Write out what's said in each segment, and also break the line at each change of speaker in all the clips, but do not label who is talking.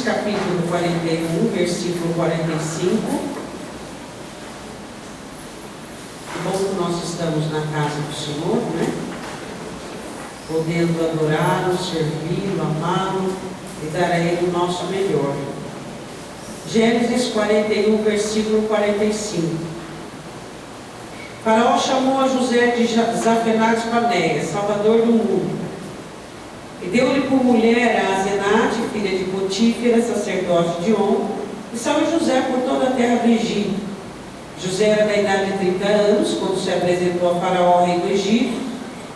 capítulo 41, versículo 45. Bom que nós estamos na casa do Senhor, né? Podendo adorá-lo, servi-lo, amá-lo e dar a Ele o nosso melhor. Gênesis 41, versículo 45. Faraó chamou a José de Zafenate-Paneia, salvador do mundo, e deu-lhe por mulher a Asenate, filha de Potífera, sacerdote de On, e saiu José por toda a terra do Egito. José era da idade de 30 anos, quando se apresentou a Faraó, rei do Egito,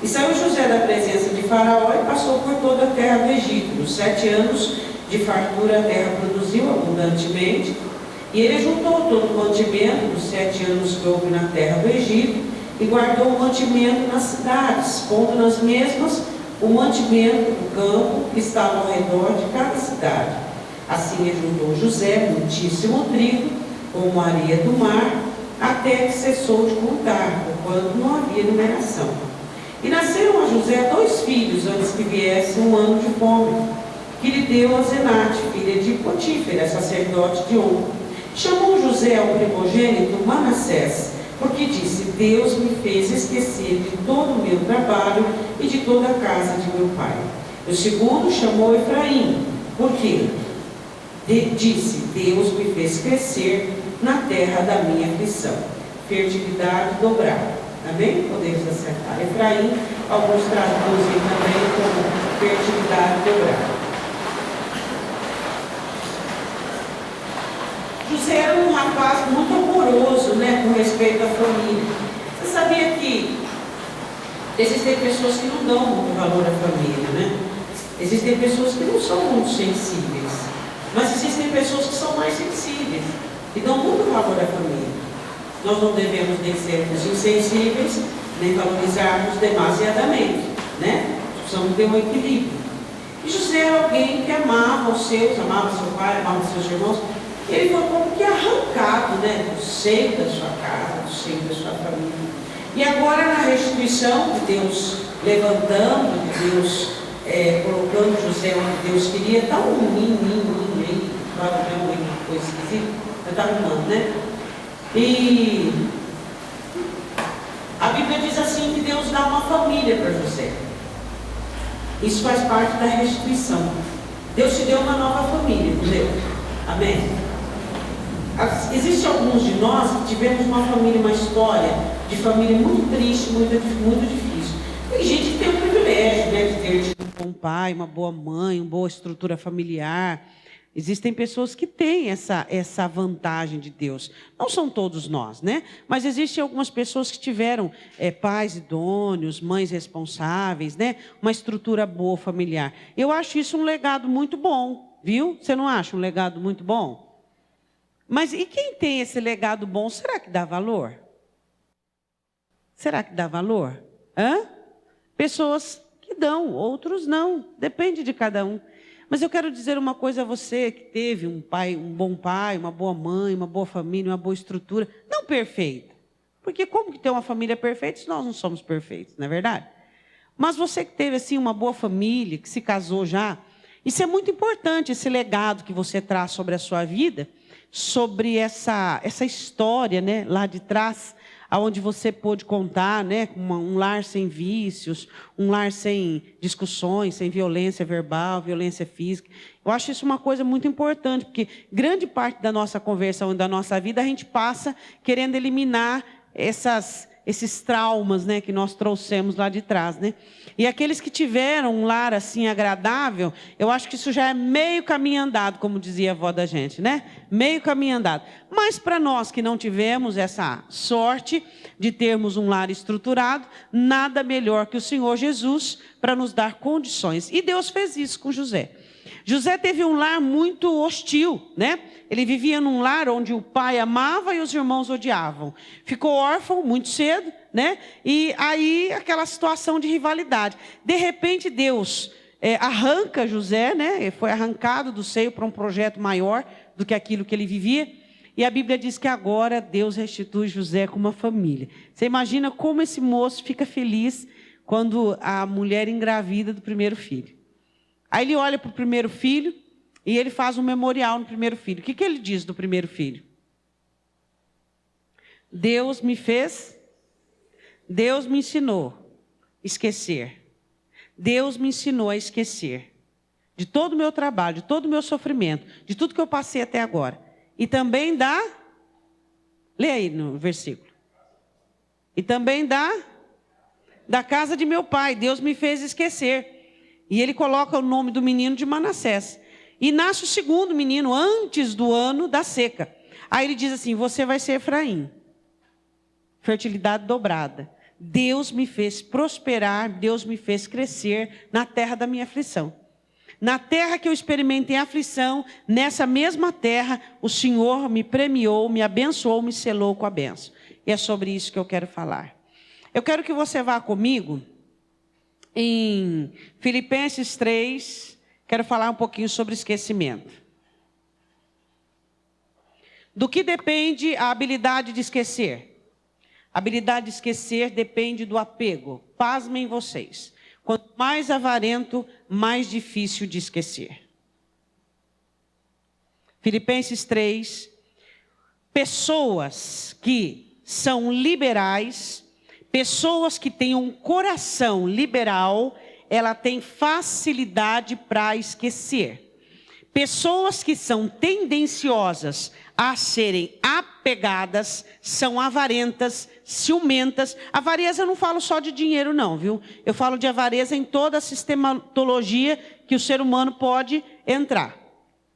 e saiu José da presença de Faraó e passou por toda a terra do Egito. Nos 7 anos de fartura a terra produziu abundantemente, e ele juntou todo o mantimento dos 7 anos que houve na terra do Egito, e guardou o mantimento nas cidades, pondo nas mesmas o mantimento do campo que estava ao redor de cada cidade. Assim juntou José muitíssimo trigo, como a areia do mar, até que cessou de contar, porquanto não havia numeração. E nasceram a José 2 filhos, antes que viesse um ano de fome, que lhe deu Asenate, filha de Potífera, sacerdote de On. Chamou José ao primogênito Manassés, porque disse: Deus me fez esquecer de todo o meu trabalho e de toda a casa de meu pai. O segundo chamou Efraim, porque disse: Deus me fez crescer na terra da minha aflição, fertilidade dobrada. Amém? Podemos acertar. Efraim, alguns traduzem também como fertilidade dobrada. José era um rapaz muito amoroso, né, com respeito à família. Você sabia que existem pessoas que não dão muito valor à família, né? Existem pessoas que não são muito sensíveis, mas existem pessoas que são mais sensíveis e dão muito valor à família. Nós não devemos nem sermos insensíveis, nem valorizarmos demasiadamente, né? Precisamos ter um equilíbrio. E José era alguém que amava os seus, amava seu pai, amava seus irmãos. Ele foi como que arrancado, né, do seio da sua casa, do seio da sua família. E agora, na restituição de Deus levantando, de Deus colocando José onde Deus queria, está um ninho aí, uma coisa esquisita, está arrumando, né? E a Bíblia diz assim que Deus dá uma família para José. Isso faz parte da restituição. Deus te deu uma nova família, entendeu? Amém? Existem alguns de nós que tivemos uma família, uma história de família muito triste, muito difícil. Tem gente que tem o privilégio, né, de ter tido um bom pai, uma boa mãe, uma boa estrutura familiar. Existem pessoas que têm essa vantagem de Deus. Não são todos nós, né? Mas existem algumas pessoas que tiveram pais idôneos, mães responsáveis, né? Uma estrutura boa familiar. Eu acho isso um legado muito bom, viu? Você não acha um legado muito bom? Mas e quem tem esse legado bom, será que dá valor? Será que dá valor? Pessoas que dão, outros não. Depende de cada um. Mas eu quero dizer uma coisa a você que teve um bom pai, uma boa mãe, uma boa família, uma boa estrutura, não perfeita. Porque como que ter uma família perfeita se nós não somos perfeitos, não é verdade? Mas você que teve assim uma boa família, que se casou já, isso é muito importante, esse legado que você traz sobre a sua vida, sobre essa história, né, lá de trás, aonde você pôde contar, né, um lar sem vícios, um lar sem discussões, sem violência verbal, violência física. Eu acho isso uma coisa muito importante, porque grande parte da nossa conversão e da nossa vida a gente passa querendo eliminar esses traumas, né, que nós trouxemos lá de trás, né? E aqueles que tiveram um lar assim agradável, eu acho que isso já é meio caminho andado, como dizia a avó da gente, né? Meio caminho andado. Mas para nós que não tivemos essa sorte de termos um lar estruturado, nada melhor que o Senhor Jesus para nos dar condições. E Deus fez isso com José. José teve um lar muito hostil, né? Ele vivia num lar onde o pai amava e os irmãos odiavam. Ficou órfão muito cedo, né? E aí aquela situação de rivalidade. De repente Deus arranca José, né? Ele foi arrancado do seio para um projeto maior do que aquilo que ele vivia. E a Bíblia diz que agora Deus restitui José com uma família. Você imagina como esse moço fica feliz quando a mulher engravida do primeiro filho. Aí ele olha para o primeiro filho E ele faz um memorial no primeiro filho. O que ele diz do primeiro filho? Deus me ensinou a esquecer. Deus me ensinou a esquecer de todo o meu trabalho, de todo o meu sofrimento, de tudo que eu passei até agora. E também lê aí no versículo. E também da casa de meu pai, Deus me fez esquecer. E ele coloca o nome do menino de Manassés. E nasce o segundo menino antes do ano da seca. Aí ele diz assim, você vai ser Efraim. Fertilidade dobrada. Deus me fez prosperar, Deus me fez crescer na terra da minha aflição. Na terra que eu experimentei aflição, nessa mesma terra, o Senhor me premiou, me abençoou, me selou com a bênção. E é sobre isso que eu quero falar. Eu quero que você vá comigo em Filipenses 3, quero falar um pouquinho sobre esquecimento. Do que depende a habilidade de esquecer? A habilidade de esquecer depende do apego. Pasmem vocês. Quanto mais avarento, mais difícil de esquecer. Filipenses 3. Pessoas que são liberais, pessoas que têm um coração liberal, ela tem facilidade para esquecer. Pessoas que são tendenciosas a serem apegadas, são avarentas, ciumentas. Avareza eu não falo só de dinheiro não, viu? Eu falo de avareza em toda a sistematologia que o ser humano pode entrar.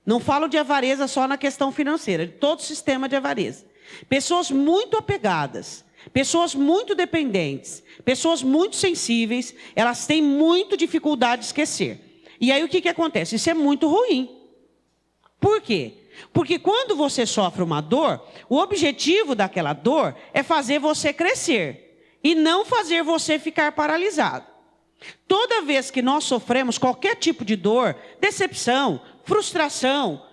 Não falo de avareza só na questão financeira, de todo o sistema de avareza. Pessoas muito apegadas, pessoas muito dependentes, pessoas muito sensíveis, elas têm muita dificuldade de esquecer. E aí o que acontece? Isso é muito ruim. Por quê? Porque quando você sofre uma dor, o objetivo daquela dor é fazer você crescer e não fazer você ficar paralisado. Toda vez que nós sofremos qualquer tipo de dor, decepção, frustração,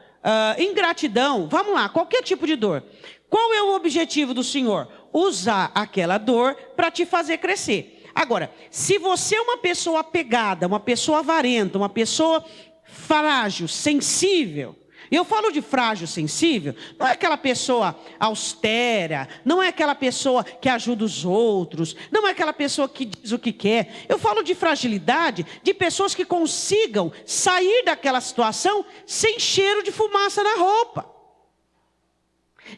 ingratidão, vamos lá, qualquer tipo de dor. Qual é o objetivo do Senhor? Usar aquela dor para te fazer crescer. Agora, se você é uma pessoa apegada, uma pessoa avarenta, uma pessoa frágil, sensível, e eu falo de frágil, sensível, não é aquela pessoa austera, não é aquela pessoa que ajuda os outros, não é aquela pessoa que diz o que quer. Eu falo de fragilidade, de pessoas que consigam sair daquela situação sem cheiro de fumaça na roupa.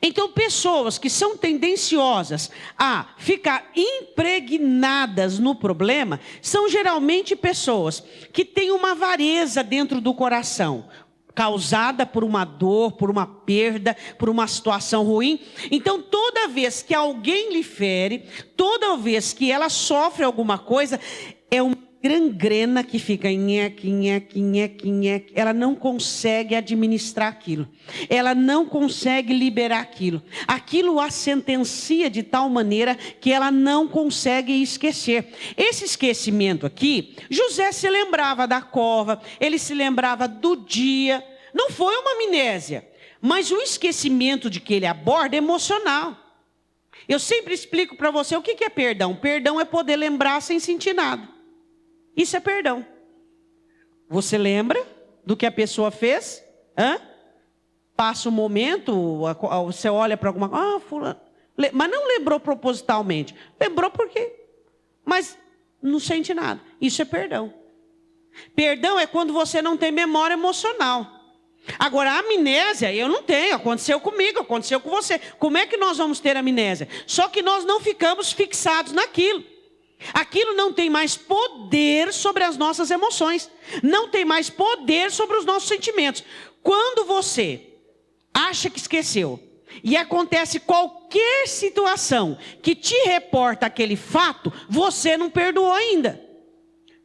Então, pessoas que são tendenciosas a ficar impregnadas no problema, são geralmente pessoas que têm uma avareza dentro do coração, causada por uma dor, por uma perda, por uma situação ruim. Então, toda vez que alguém lhe fere, toda vez que ela sofre alguma coisa, é uma gangrena que fica ela não consegue administrar aquilo, ela não consegue liberar aquilo, aquilo a sentencia de tal maneira que ela não consegue esquecer. Esse esquecimento aqui, José se lembrava da cova, ele se lembrava do dia, não foi uma amnésia, mas o esquecimento de que ele aborda é emocional. Eu sempre explico para você o que é perdão. Perdão é poder lembrar sem sentir nada. Isso é perdão. Você lembra do que a pessoa fez? Passa um momento, você olha para alguma coisa, fulano, mas não lembrou propositalmente. Lembrou porque, mas não sente nada. Isso é perdão. Perdão é quando você não tem memória emocional. Agora, a amnésia, eu não tenho. Aconteceu comigo, aconteceu com você. Como é que nós vamos ter amnésia? Só que nós não ficamos fixados naquilo. Aquilo não tem mais poder sobre as nossas emoções. Não tem mais poder sobre os nossos sentimentos. Quando você acha que esqueceu e acontece qualquer situação que te reporta aquele fato, você não perdoou ainda.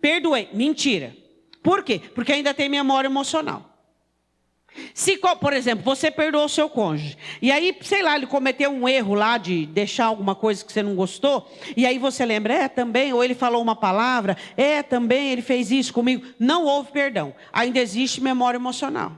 Perdoei. Mentira. Por quê? Porque ainda tem memória emocional. Se, por exemplo, você perdoou o seu cônjuge, e aí, sei lá, ele cometeu um erro lá de deixar alguma coisa que você não gostou, e aí você lembra, também, ou ele falou uma palavra, também, ele fez isso comigo. Não houve perdão, ainda existe memória emocional.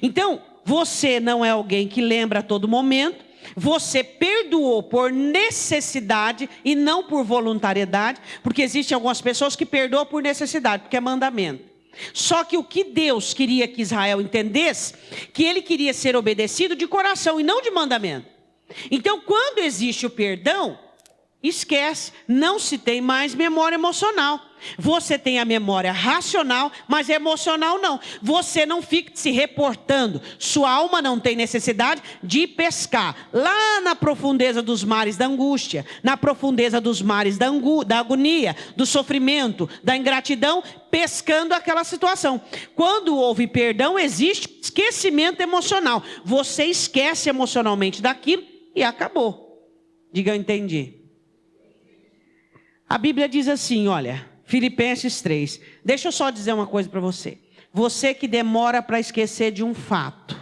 Então, você não é alguém que lembra a todo momento, você perdoou por necessidade e não por voluntariedade, porque existem algumas pessoas que perdoam por necessidade, porque é mandamento. Só que o que Deus queria que Israel entendesse, que ele queria ser obedecido de coração e não de mandamento. Então, quando existe o perdão, esquece, não se tem mais memória emocional. Você tem a memória racional, mas emocional não. Você não fica se reportando. Sua alma não tem necessidade de pescar lá na profundeza dos mares da angústia, na profundeza dos mares da agonia, do sofrimento, da ingratidão, pescando aquela situação. Quando houve perdão, existe esquecimento emocional. Você esquece emocionalmente daquilo e acabou. Diga, eu entendi. A Bíblia diz assim, olha, Filipenses 3. Deixa eu só dizer uma coisa para você. Você que demora para esquecer de um fato.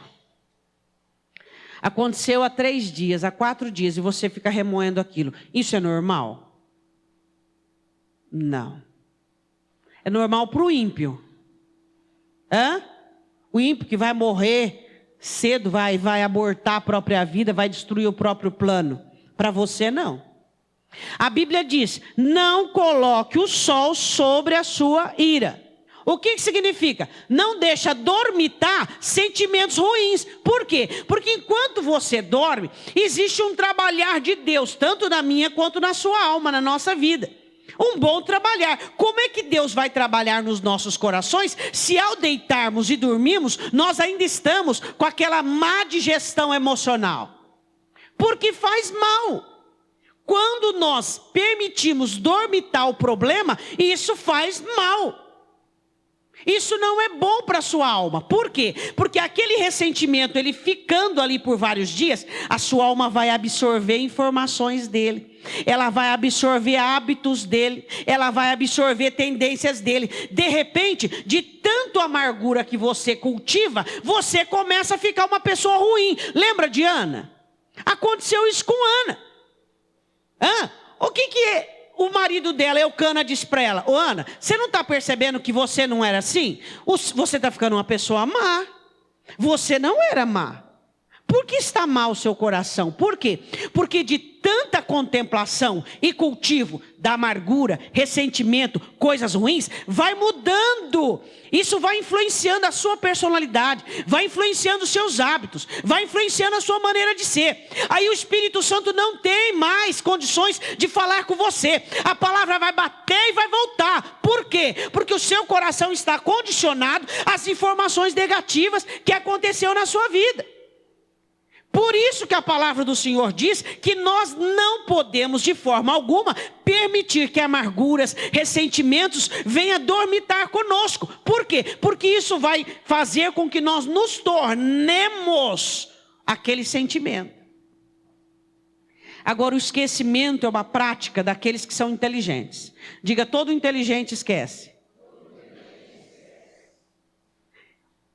Aconteceu há 3 dias, há 4 dias, e você fica remoendo aquilo. Isso é normal? Não. É normal para o ímpio. O ímpio que vai morrer cedo, vai abortar a própria vida, vai destruir o próprio plano. Para você, não. A Bíblia diz, não coloque o sol sobre a sua ira. O que significa? Não deixa dormitar sentimentos ruins. Por quê? Porque enquanto você dorme, existe um trabalhar de Deus, tanto na minha quanto na sua alma, na nossa vida. Um bom trabalhar. Como é que Deus vai trabalhar nos nossos corações, se ao deitarmos e dormirmos, nós ainda estamos com aquela má digestão emocional? Porque faz mal. Quando nós permitimos dormitar o problema, isso faz mal. Isso não é bom para a sua alma. Por quê? Porque aquele ressentimento, ele ficando ali por vários dias, a sua alma vai absorver informações dele. Ela vai absorver hábitos dele. Ela vai absorver tendências dele. De repente, de tanto amargura que você cultiva, você começa a ficar uma pessoa ruim. Lembra de Ana? Aconteceu isso com Ana. O que o marido dela, Eucana, disse para ela? Ô Ana, você não está percebendo que você não era assim? Você está ficando uma pessoa má. Você não era má. Por que está mal o seu coração? Por quê? Porque de tanta contemplação e cultivo da amargura, ressentimento, coisas ruins, vai mudando. Isso vai influenciando a sua personalidade, vai influenciando os seus hábitos, vai influenciando a sua maneira de ser. Aí o Espírito Santo não tem mais condições de falar com você. A palavra vai bater e vai voltar. Por quê? Porque o seu coração está condicionado às informações negativas que aconteceu na sua vida. Por isso que a palavra do Senhor diz que nós não podemos de forma alguma permitir que amarguras, ressentimentos venham dormitar conosco. Por quê? Porque isso vai fazer com que nós nos tornemos aquele sentimento. Agora, o esquecimento é uma prática daqueles que são inteligentes. Diga, todo inteligente esquece.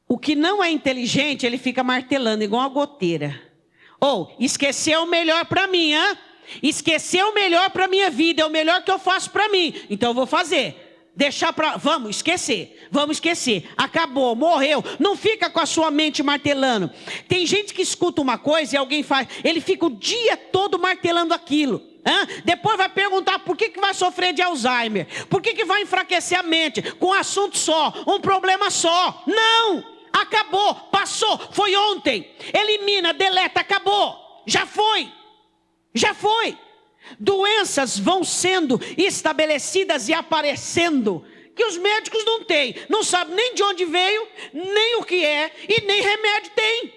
O que não é inteligente, ele fica martelando igual uma goteira. Esqueceu o melhor para mim, esqueceu o melhor para a minha vida, é o melhor que eu faço para mim, então eu vou fazer. Vamos esquecer, acabou, morreu. Não fica com a sua mente martelando. Tem gente que escuta uma coisa e alguém faz, ele fica o dia todo martelando aquilo. Depois vai perguntar por que vai sofrer de Alzheimer, por que vai enfraquecer a mente com um assunto só, um problema só. Não! Acabou, passou, foi ontem. Elimina, deleta, acabou. Já foi. Doenças vão sendo estabelecidas e aparecendo que os médicos não têm. Não sabem nem de onde veio, nem o que é e nem remédio tem.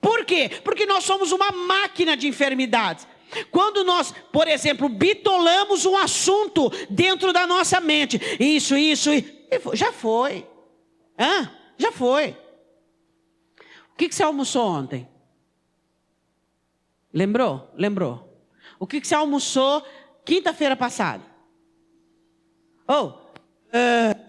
Por quê? Porque nós somos uma máquina de enfermidades. Quando nós, por exemplo, bitolamos um assunto dentro da nossa mente. Isso, já foi. Já foi. O que você almoçou ontem? Lembrou? O que você almoçou quinta-feira passada?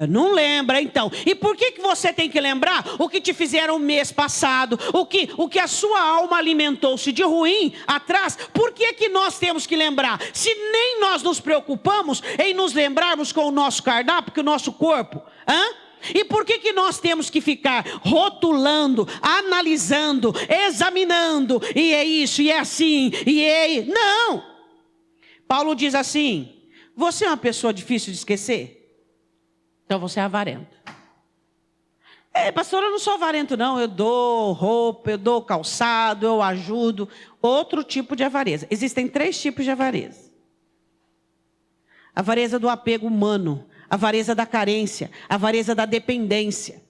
Não lembra então. E por que você tem que lembrar o que te fizeram o mês passado? O que a sua alma alimentou-se de ruim atrás? Por que nós temos que lembrar? Se nem nós nos preocupamos em nos lembrarmos com o nosso cardápio, com o nosso corpo. E por que nós temos que ficar rotulando, analisando, examinando, e é isso, e é assim, Não! Paulo diz assim, você é uma pessoa difícil de esquecer? Então você é avarento. Pastor, eu não sou avarento não, eu dou roupa, eu dou calçado, eu ajudo. Outro tipo de avareza. Existem 3 tipos de avareza. A avareza do apego humano, a avareza da carência, a avareza da dependência.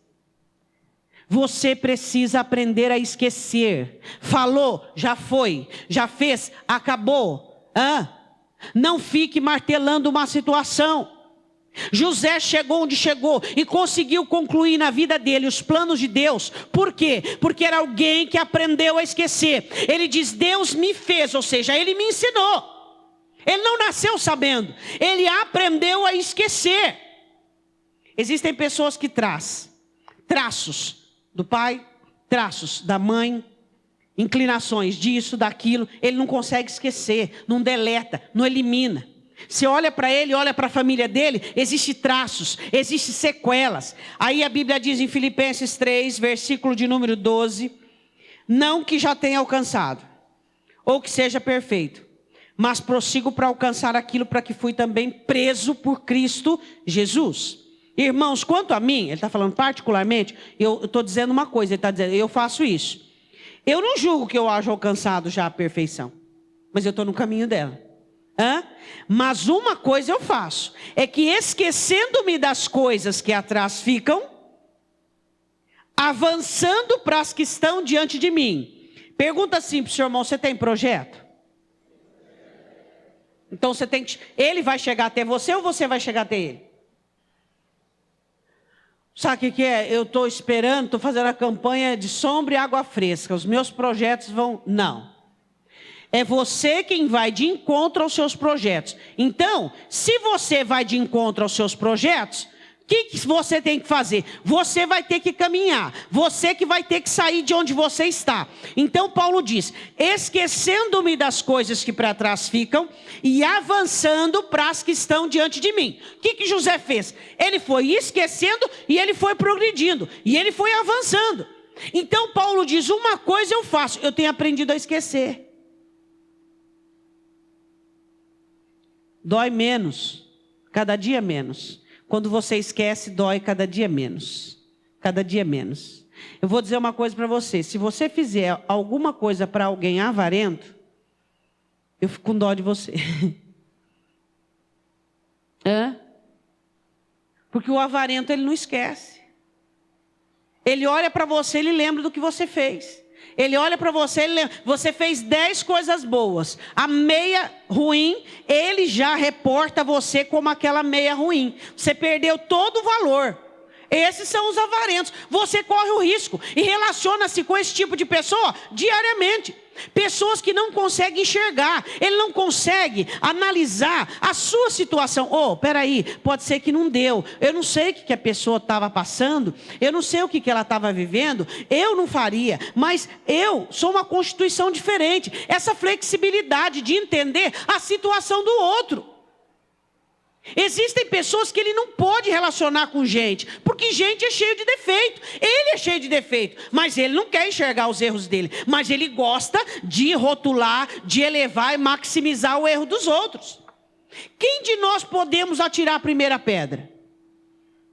Você precisa aprender a esquecer. Falou, já foi. Já fez, acabou. Não fique martelando uma situação. José chegou onde chegou e conseguiu concluir na vida dele os planos de Deus. Por quê? Porque era alguém que aprendeu a esquecer. Ele diz, Deus me fez, ou seja, Ele me ensinou. Ele não nasceu sabendo, ele aprendeu a esquecer. Existem pessoas que trazem traços do pai, traços da mãe, inclinações disso, daquilo. Ele não consegue esquecer, não deleta, não elimina. Você olha para ele, olha para a família dele, existem traços, existem sequelas. Aí a Bíblia diz em Filipenses 3, versículo de número 12, não que já tenha alcançado, ou que seja perfeito, mas prossigo para alcançar aquilo para que fui também preso por Cristo Jesus. Irmãos, quanto a mim, ele está falando particularmente, eu estou dizendo uma coisa, ele está dizendo, eu faço isso. Eu não julgo que eu haja alcançado já a perfeição, mas eu estou no caminho dela. Mas uma coisa eu faço, é que esquecendo-me das coisas que atrás ficam, avançando para as que estão diante de mim. Pergunta assim para o seu irmão, você tem projeto? Então você tem que... Ele vai chegar até você ou você vai chegar até ele? Sabe o que é? Eu estou esperando, estou fazendo a campanha de sombra e água fresca. Os meus projetos vão... Não. É você quem vai de encontro aos seus projetos. Então, se você vai de encontro aos seus projetos, o que você tem que fazer? Você vai ter que caminhar. Você que vai ter que sair de onde você está. Então Paulo diz, esquecendo-me das coisas que para trás ficam e avançando para as que estão diante de mim. O que José fez? Ele foi esquecendo e ele foi progredindo. E ele foi avançando. Então Paulo diz, uma coisa eu faço, eu tenho aprendido a esquecer. Dói menos, cada dia menos. Quando você esquece, dói cada dia menos. Cada dia menos. Eu vou dizer uma coisa para você. Se você fizer alguma coisa para alguém avarento, eu fico com dó de você. Porque o avarento, ele não esquece. Ele olha para você, ele lembra do que você fez. Ele olha para você, ele lembra. Você fez 10 coisas boas. A meia ruim, ele já reporta você como aquela meia ruim. Você perdeu todo o valor. Esses são os avarentos. Você corre o risco e relaciona-se com esse tipo de pessoa diariamente. Pessoas que não conseguem enxergar. Ele não consegue analisar a sua situação. Peraí, pode ser que não deu. Eu não sei o que a pessoa estava passando. Eu não sei o que ela estava vivendo. Eu não faria. Mas eu sou uma constituição diferente. Essa flexibilidade de entender a situação do outro. Existem pessoas que ele não pode relacionar com gente, porque gente é cheio de defeito. Ele é cheio de defeito, mas ele não quer enxergar os erros dele. Mas ele gosta de rotular, de elevar e maximizar o erro dos outros. Quem de nós podemos atirar a primeira pedra?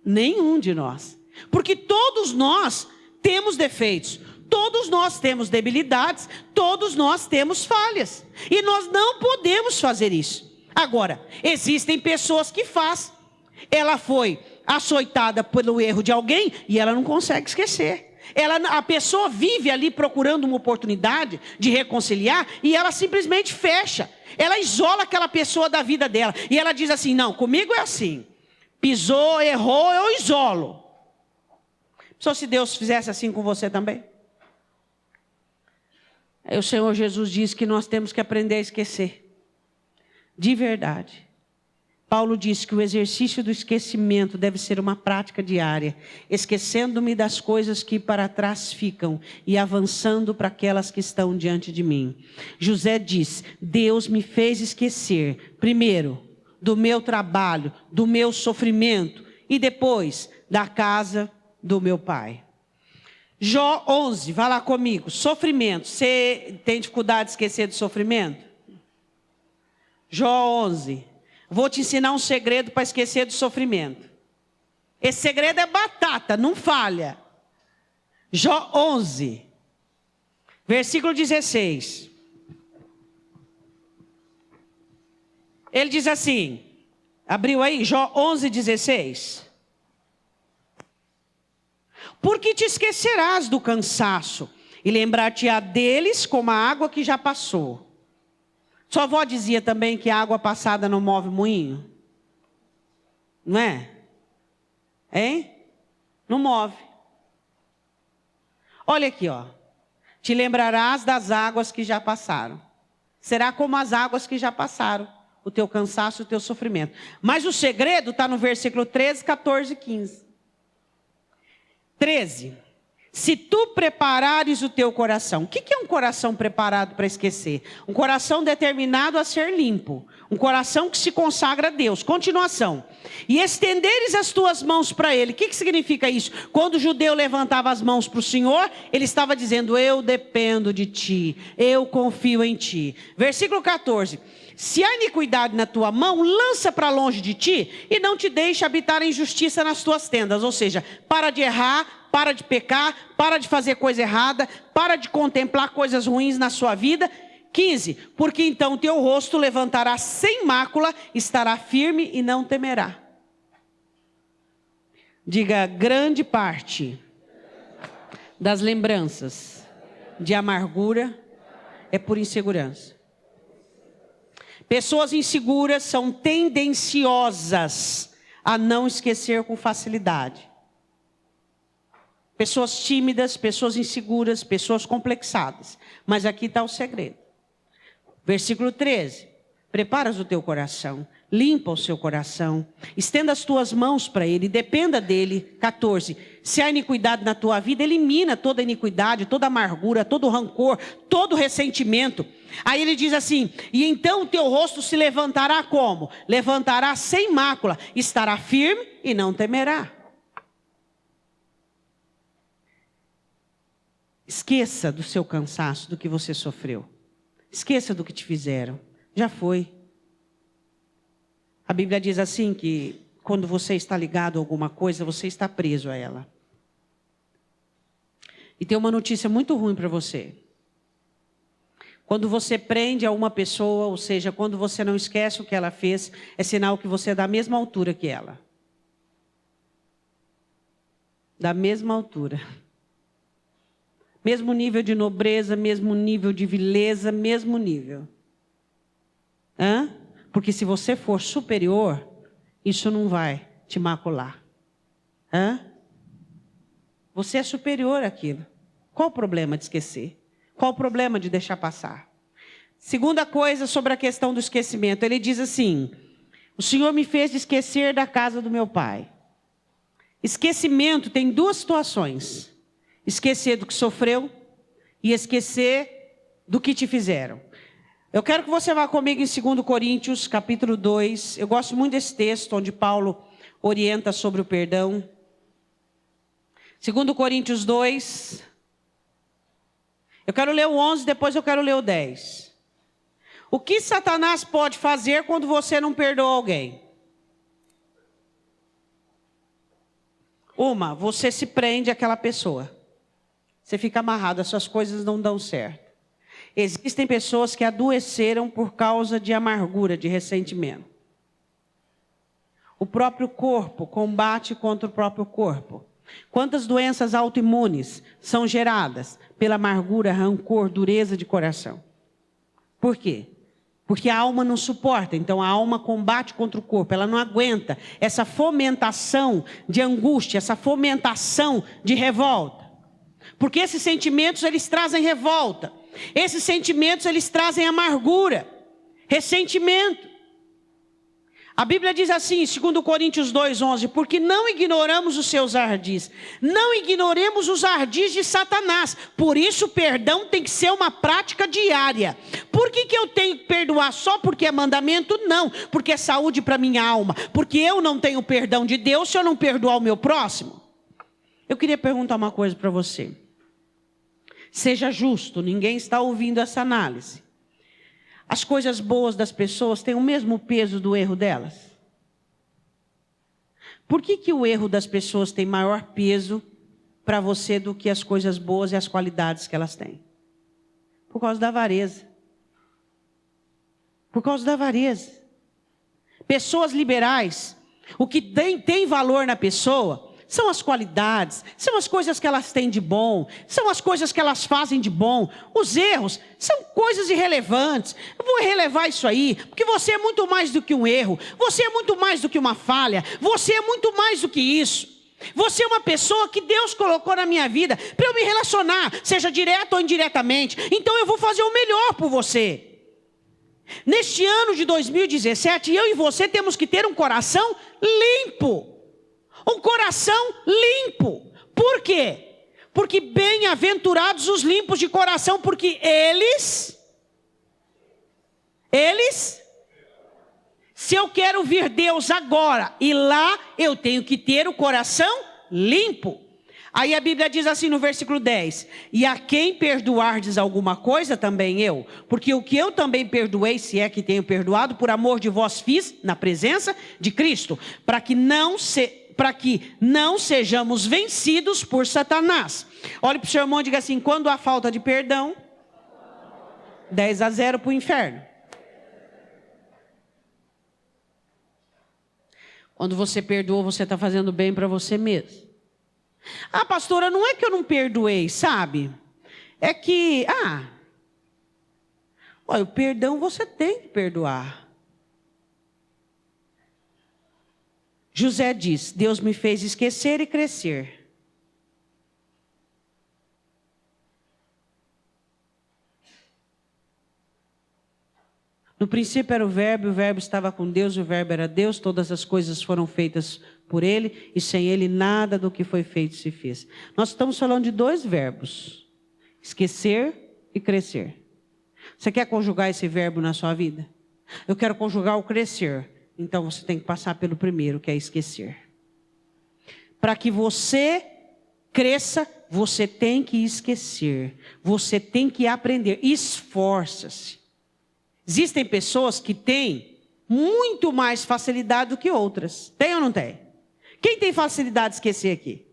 Nenhum de nós. Porque todos nós temos defeitos. Todos nós temos debilidades. Todos nós temos falhas. E nós não podemos fazer isso. Agora, existem pessoas que fazem. Ela foi açoitada pelo erro de alguém e ela não consegue esquecer. A pessoa vive ali procurando uma oportunidade de reconciliar e ela simplesmente fecha. Ela isola aquela pessoa da vida dela. E ela diz assim, não, comigo é assim. Pisou, errou, eu isolo. Só se Deus fizesse assim com você também. Aí o Senhor Jesus diz que nós temos que aprender a esquecer. De verdade. Paulo diz que o exercício do esquecimento deve ser uma prática diária, esquecendo-me das coisas que para trás ficam e avançando para aquelas que estão diante de mim. José diz, Deus me fez esquecer, primeiro, do meu trabalho, do meu sofrimento e depois da casa do meu pai. Jó 11, vai lá comigo, sofrimento. Você tem dificuldade de esquecer do sofrimento? Jó 11. Vou te ensinar um segredo para esquecer do sofrimento. Esse segredo é batata, não falha. Jó 11, versículo 16. Ele diz assim, abriu aí, Jó 11, 16. Porque te esquecerás do cansaço e lembrar-te-á deles como a água que já passou. Sua avó dizia também que a água passada não move moinho. Não é? Hein? Não move. Olha aqui, ó. Te lembrarás das águas que já passaram. Será como as águas que já passaram. O teu cansaço e o teu sofrimento. Mas o segredo está no versículo 13, 14 e 15. 13. Se tu preparares o teu coração. O que é um coração preparado para esquecer? Um coração determinado a ser limpo. Um coração que se consagra a Deus. Continuação. E estenderes as tuas mãos para Ele. O que significa isso? Quando o judeu levantava as mãos para o Senhor, ele estava dizendo, eu dependo de Ti. Eu confio em Ti. Versículo 14. Se há iniquidade na tua mão, lança para longe de ti e não te deixe habitar em justiça nas tuas tendas. Ou seja, para de errar, para de pecar, para de fazer coisa errada, para de contemplar coisas ruins na sua vida. 15. Porque então teu rosto levantará sem mácula, estará firme e não temerá. Diga, grande parte das lembranças de amargura é por insegurança. Pessoas inseguras são tendenciosas a não esquecer com facilidade. Pessoas tímidas, pessoas inseguras, pessoas complexadas. Mas aqui está o segredo. Versículo 13. Preparas o teu coração, limpa o seu coração, estenda as tuas mãos para Ele, dependa dEle. 14. Se há iniquidade na tua vida, elimina toda iniquidade, toda amargura, todo rancor, todo ressentimento. Aí ele diz assim, e então o teu rosto se levantará como? Levantará sem mácula, estará firme e não temerá. Esqueça do seu cansaço, do que você sofreu. Esqueça do que te fizeram. Já foi. A Bíblia diz assim que quando você está ligado a alguma coisa, você está preso a ela. E tem uma notícia muito ruim para você. Quando você prende a uma pessoa, ou seja, quando você não esquece o que ela fez, é sinal que você é da mesma altura que ela. Da mesma altura. Mesmo nível de nobreza, mesmo nível de vileza, mesmo nível. Porque se você for superior, isso não vai te macular. Você é superior àquilo. Qual o problema de esquecer? Qual o problema de deixar passar? Segunda coisa sobre a questão do esquecimento. Ele diz assim, o Senhor me fez esquecer da casa do meu pai. Esquecimento tem duas situações. Esquecer do que sofreu e esquecer do que te fizeram. Eu quero que você vá comigo em 2 Coríntios, capítulo 2. Eu gosto muito desse texto, onde Paulo orienta sobre o perdão. 2 Coríntios 2. Eu quero ler o 11, depois eu quero ler o 10. O que Satanás pode fazer quando você não perdoa alguém? Você se prende àquela pessoa. Você fica amarrado, as suas coisas não dão certo. Existem pessoas que adoeceram por causa de amargura, de ressentimento. O próprio corpo combate contra o próprio corpo. Quantas doenças autoimunes são geradas pela amargura, rancor, dureza de coração? Por quê? Porque a alma não suporta, então a alma combate contra o corpo, ela não aguenta essa fomentação de angústia, essa fomentação de revolta. Porque esses sentimentos, eles trazem revolta. Esses sentimentos, eles trazem amargura, ressentimento. A Bíblia diz assim, em 2 Coríntios 2:11, porque não ignoramos os seus ardis, não ignoremos os ardis de Satanás. Por isso o perdão tem que ser uma prática diária. Por que eu tenho que perdoar só porque é mandamento? Não, porque é saúde para minha alma. Porque eu não tenho perdão de Deus se eu não perdoar o meu próximo. Eu queria perguntar uma coisa para você. Seja justo, ninguém está ouvindo essa análise. As coisas boas das pessoas têm o mesmo peso do erro delas? Por que o erro das pessoas tem maior peso para você do que as coisas boas e as qualidades que elas têm. Por causa da avareza. Por causa da avareza. Pessoas liberais, o que tem valor na pessoa são as qualidades, são as coisas que elas têm de bom, são as coisas que elas fazem de bom. Os erros são coisas irrelevantes. Eu vou relevar isso aí, porque você é muito mais do que um erro, você é muito mais do que uma falha, você é muito mais do que isso. Você é uma pessoa que Deus colocou na minha vida para eu me relacionar, seja direto ou indiretamente. Então eu vou fazer o melhor por você. Neste ano de 2017, eu e você temos que ter um coração limpo. Um coração limpo. Por quê? Porque bem-aventurados os limpos de coração, porque eles, se eu quero vir Deus agora e lá, eu tenho que ter o coração limpo. Aí a Bíblia diz assim no versículo 10: e a quem perdoardes alguma coisa, também eu. Porque o que eu também perdoei, se é que tenho perdoado, por amor de vós fiz, na presença de Cristo, para que não sejamos vencidos por Satanás. Olhe para o seu irmão e diga assim: quando há falta de perdão, 10-0 para o inferno. Quando você perdoa, você está fazendo bem para você mesmo. Ah, pastora, não é que eu não perdoei, sabe? É que, olha, o perdão você tem que perdoar. José diz: Deus me fez esquecer e crescer. No princípio era o verbo estava com Deus, o verbo era Deus, todas as coisas foram feitas por ele, e sem ele nada do que foi feito se fez. Nós estamos falando de dois verbos: esquecer e crescer. Você quer conjugar esse verbo na sua vida? Eu quero conjugar o crescer. Então você tem que passar pelo primeiro, que é esquecer. Para que você cresça, você tem que esquecer. Você tem que aprender. Esforça-se. Existem pessoas que têm muito mais facilidade do que outras. Tem ou não tem? Quem tem facilidade de esquecer aqui?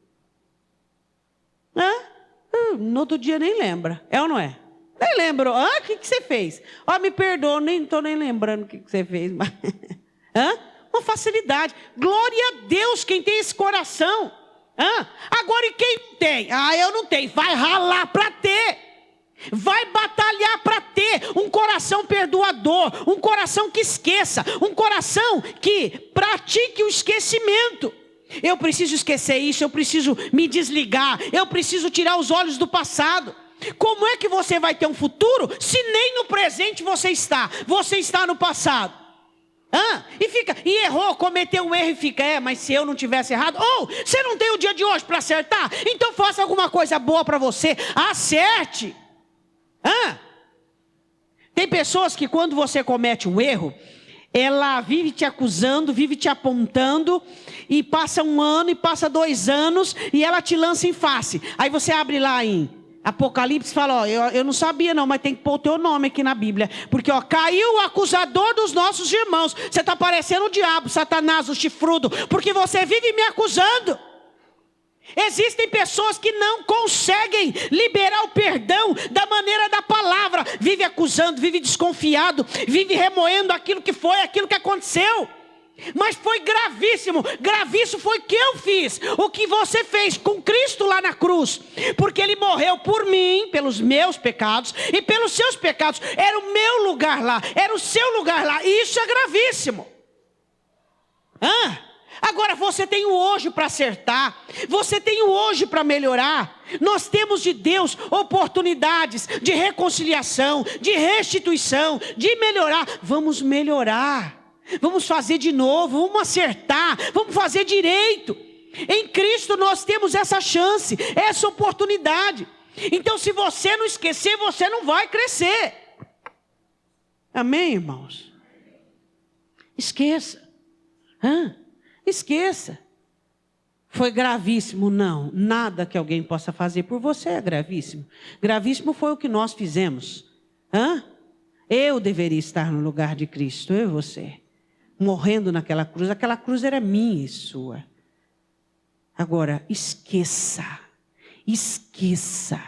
No outro dia nem lembra. É ou não é? Nem lembro. O que você fez? Me perdoa, nem estou nem lembrando o que você fez. Mas... Uma facilidade. Glória a Deus quem tem esse coração. Agora e quem tem? Eu não tenho. Vai ralar para ter. Vai batalhar para ter um coração perdoador, um coração que esqueça, um coração que pratique o esquecimento. Eu preciso esquecer isso, eu preciso me desligar, eu preciso tirar os olhos do passado. Como é que você vai ter um futuro se nem no presente você está? Você está no passado. E errou, cometeu um erro e fica, mas se eu não tivesse errado, você não tem o dia de hoje para acertar? Então faça alguma coisa boa para você, acerte. Tem pessoas que quando você comete um erro, ela vive te acusando, vive te apontando, e passa 1 ano, e passa 2 anos, e ela te lança em face. Aí você abre lá em Apocalipse e fala: eu não sabia não, mas tem que pôr o teu nome aqui na Bíblia, porque caiu o acusador dos nossos irmãos. Você está parecendo o diabo, Satanás, o chifrudo, porque você vive me acusando. Existem pessoas que não conseguem liberar o perdão da maneira da palavra. Vive acusando, vive desconfiado, vive remoendo aquilo que foi, aquilo que aconteceu. Mas foi gravíssimo. Gravíssimo foi o que eu fiz, o que você fez com Cristo lá na cruz. Porque Ele morreu por mim, pelos meus pecados e pelos seus pecados. Era o meu lugar lá, era o seu lugar lá. E isso é gravíssimo. Agora você tem o hoje para acertar, você tem o hoje para melhorar. Nós temos de Deus oportunidades de reconciliação, de restituição, de melhorar. Vamos melhorar, vamos fazer de novo, vamos acertar, vamos fazer direito. Em Cristo nós temos essa chance, essa oportunidade. Então se você não esquecer, você não vai crescer. Amém, irmãos? Esqueça. Esqueça. Foi gravíssimo? Não. Nada que alguém possa fazer por você é gravíssimo. Gravíssimo foi o que nós fizemos. Eu deveria estar no lugar de Cristo, eu e você. Morrendo naquela cruz. Aquela cruz era minha e sua. Agora, esqueça. esqueça,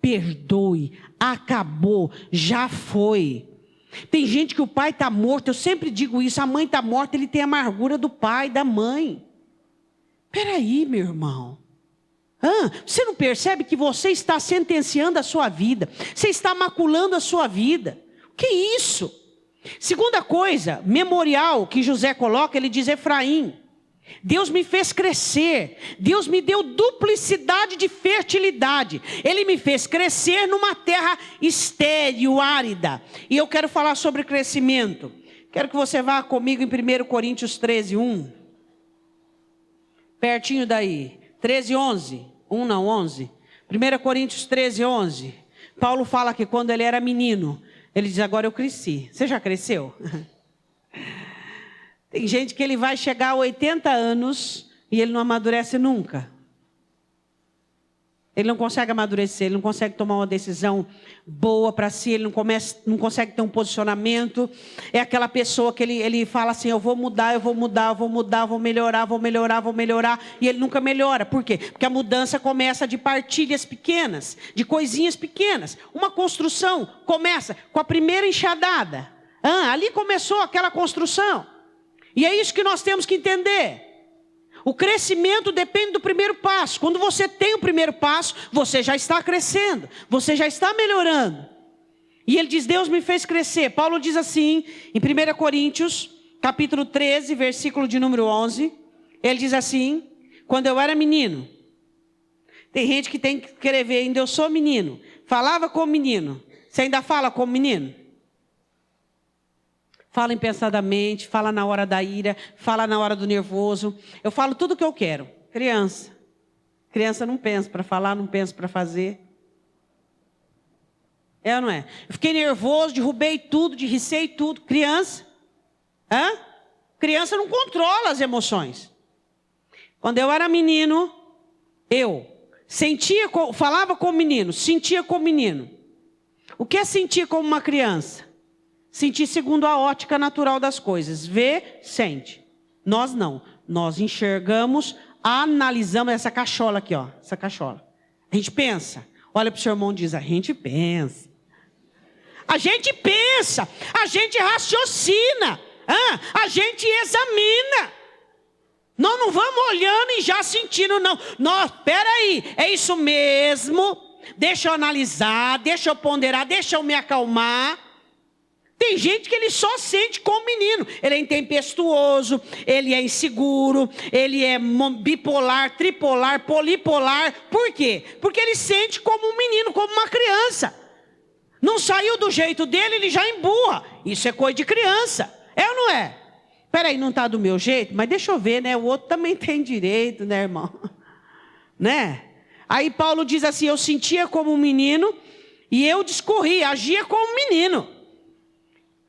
perdoe, acabou, já foi. Tem gente que o pai está morto, eu sempre digo isso, a mãe está morta, ele tem a amargura do pai, da mãe. Espera aí, meu irmão. Você não percebe que você está sentenciando a sua vida? Você está maculando a sua vida? O que é isso? Segunda coisa, memorial que José coloca, ele diz: Efraim, Deus me fez crescer, Deus me deu duplicidade de fertilidade, Ele me fez crescer numa terra estéril, árida. E eu quero falar sobre crescimento. Quero que você vá comigo em 1 Coríntios 13, 1. Pertinho daí, 13, 11. 1 não, 11. 1 Coríntios 13, 11. Paulo fala que quando ele era menino, ele diz: agora eu cresci. Você já cresceu? Tem gente que ele vai chegar a 80 anos e ele não amadurece nunca. Ele não consegue amadurecer, ele não consegue tomar uma decisão boa para si, ele não consegue ter um posicionamento. É aquela pessoa que ele fala assim: eu vou mudar, vou melhorar, e ele nunca melhora. Por quê? Porque a mudança começa de partilhas pequenas, de coisinhas pequenas. Uma construção começa com a primeira enxadada. Ali começou aquela construção. E é isso que nós temos que entender. O crescimento depende do primeiro passo. Quando você tem o primeiro passo, você já está crescendo, você já está melhorando. E ele diz: Deus me fez crescer. Paulo diz assim, em 1 Coríntios, capítulo 13, versículo de número 11. Ele diz assim: quando eu era menino. Tem gente que tem que escrever ainda: eu sou menino. Falava como menino. Você ainda fala como menino? Fala impensadamente, fala na hora da ira, fala na hora do nervoso. Eu falo tudo o que eu quero. Criança. Criança não pensa para falar, não pensa para fazer. É ou não é? Eu fiquei nervoso, derrubei tudo, derricei tudo. Criança. Criança não controla as emoções. Quando eu era menino, eu falava como menino, sentia como menino. O que é sentir como uma criança? Sentir segundo a ótica natural das coisas. Vê, sente. Nós não. Nós enxergamos, analisamos essa cachola aqui, ó. Essa cachola. A gente pensa. Olha para o seu irmão e diz: a gente pensa. A gente pensa. A gente raciocina. A gente examina. Nós não vamos olhando e já sentindo, não. Peraí, é isso mesmo. Deixa eu analisar, deixa eu ponderar, deixa eu me acalmar. Tem gente que ele só sente como menino. Ele é intempestuoso, ele é inseguro, ele é bipolar, tripolar, polipolar. Por quê? Porque ele sente como um menino, como uma criança. Não saiu do jeito dele, ele já emburra. Isso é coisa de criança. É ou não é? Peraí, não está do meu jeito? Mas deixa eu ver, né? O outro também tem direito, né, irmão? Né? Aí Paulo diz assim: eu sentia como um menino e eu discorria, agia como um menino.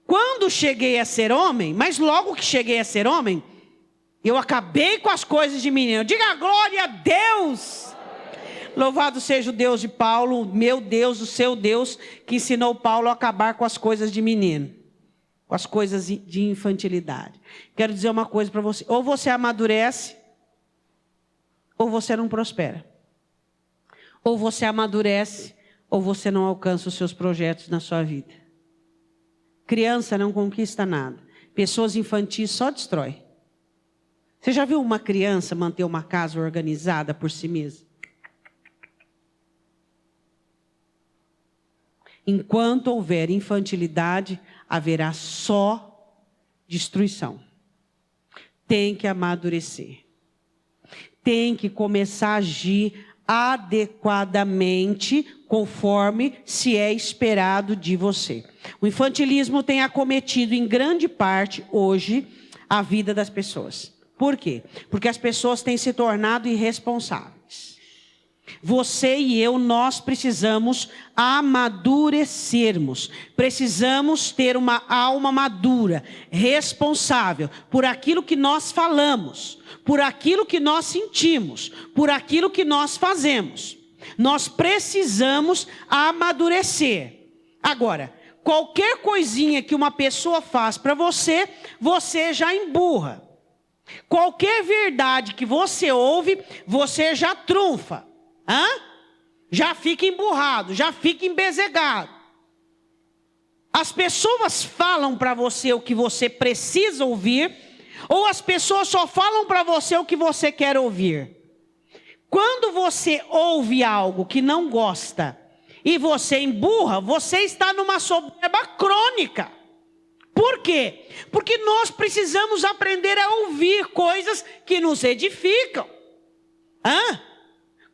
Quando cheguei a ser homem, mas logo que cheguei a ser homem, eu acabei com as coisas de menino. Diga glória a Deus! Louvado seja o Deus de Paulo, meu Deus, o seu Deus, que ensinou Paulo a acabar com as coisas de menino, com as coisas de infantilidade. Quero dizer uma coisa para você: ou você amadurece, ou você não prospera. Ou você amadurece, ou você não alcança os seus projetos na sua vida. Criança não conquista nada. Pessoas infantis só destrói. Você já viu uma criança manter uma casa organizada por si mesma? Enquanto houver infantilidade, haverá só destruição. Tem que amadurecer. Tem que começar a agir adequadamente, conforme se é esperado de você. O infantilismo tem acometido em grande parte hoje a vida das pessoas. Por quê? Porque as pessoas têm se tornado irresponsáveis. Você e eu, nós precisamos amadurecermos. Precisamos ter uma alma madura, responsável por aquilo que nós falamos, por aquilo que nós sentimos, por aquilo que nós fazemos. Nós precisamos amadurecer. Agora, qualquer coisinha que uma pessoa faz para você, você já emburra. Qualquer verdade que você ouve, você já trunfa. Já fica emburrado, já fica embezegado. As pessoas falam para você o que você precisa ouvir, ou as pessoas só falam para você o que você quer ouvir. Quando você ouve algo que não gosta e você emburra, você está numa soberba crônica. Por quê? Porque nós precisamos aprender a ouvir coisas que nos edificam.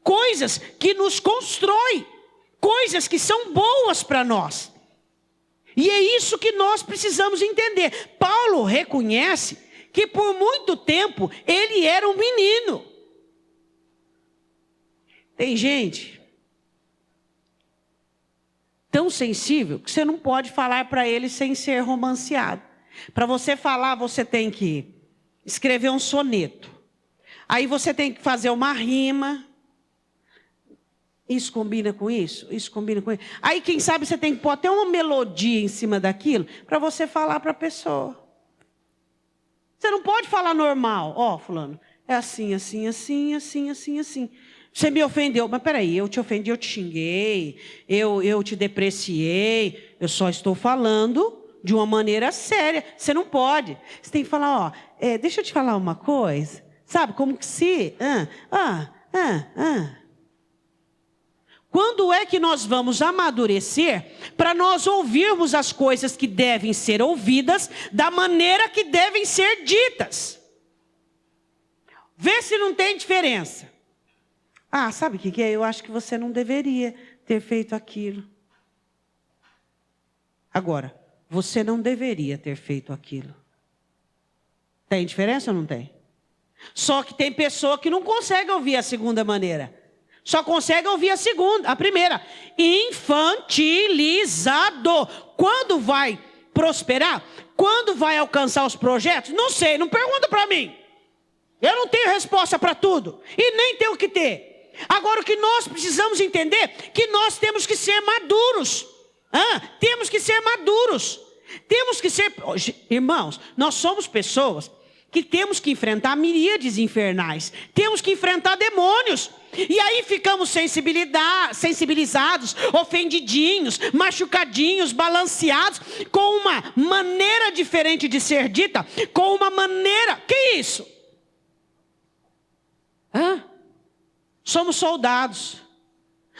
Coisas que nos constroem. Coisas que são boas para nós. E é isso que nós precisamos entender. Paulo reconhece que por muito tempo ele era um menino. Tem gente tão sensível que você não pode falar para ele sem ser romanceado. Para você falar, você tem que escrever um soneto. Aí você tem que fazer uma rima. Isso combina com isso? Isso combina com isso? Aí, quem sabe, você tem que pôr até uma melodia em cima daquilo para você falar para a pessoa. Você não pode falar normal. Ó, fulano, é assim, assim, assim, assim, assim, assim. Você me ofendeu, mas peraí, eu te ofendi, eu te xinguei, eu te depreciei, eu só estou falando de uma maneira séria. Você não pode. Você tem que falar, ó, deixa eu te falar uma coisa. Sabe, como que se... Quando é que nós vamos amadurecer para nós ouvirmos as coisas que devem ser ouvidas da maneira que devem ser ditas? Vê se não tem diferença. Sabe o que é? Eu acho que você não deveria ter feito aquilo. Agora, você não deveria ter feito aquilo. Tem diferença ou não tem? Só que tem pessoa que não consegue ouvir a segunda maneira. Só consegue ouvir a primeira. Infantilizado. Quando vai prosperar? Quando vai alcançar os projetos? Não sei, não pergunta para mim. Eu não tenho resposta para tudo. E nem tenho que ter. Agora o que nós precisamos entender, que nós temos que ser maduros. Temos que ser maduros. Temos que ser... Irmãos, nós somos pessoas que temos que enfrentar miríades infernais. Temos que enfrentar demônios. E aí ficamos sensibilizados, ofendidinhos, machucadinhos, balanceados, com uma maneira diferente de ser dita, com uma maneira... Que isso? Somos soldados.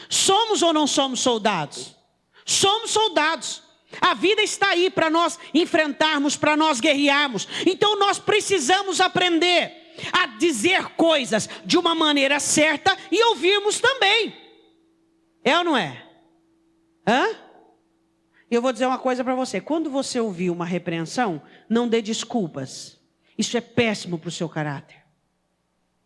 Somos ou não somos soldados? Somos soldados. A vida está aí para nós enfrentarmos, para nós guerrearmos. Então nós precisamos aprender a dizer coisas de uma maneira certa e ouvirmos também. É ou não é? Eu vou dizer uma coisa para você. Quando você ouvir uma repreensão, não dê desculpas. Isso é péssimo para o seu caráter.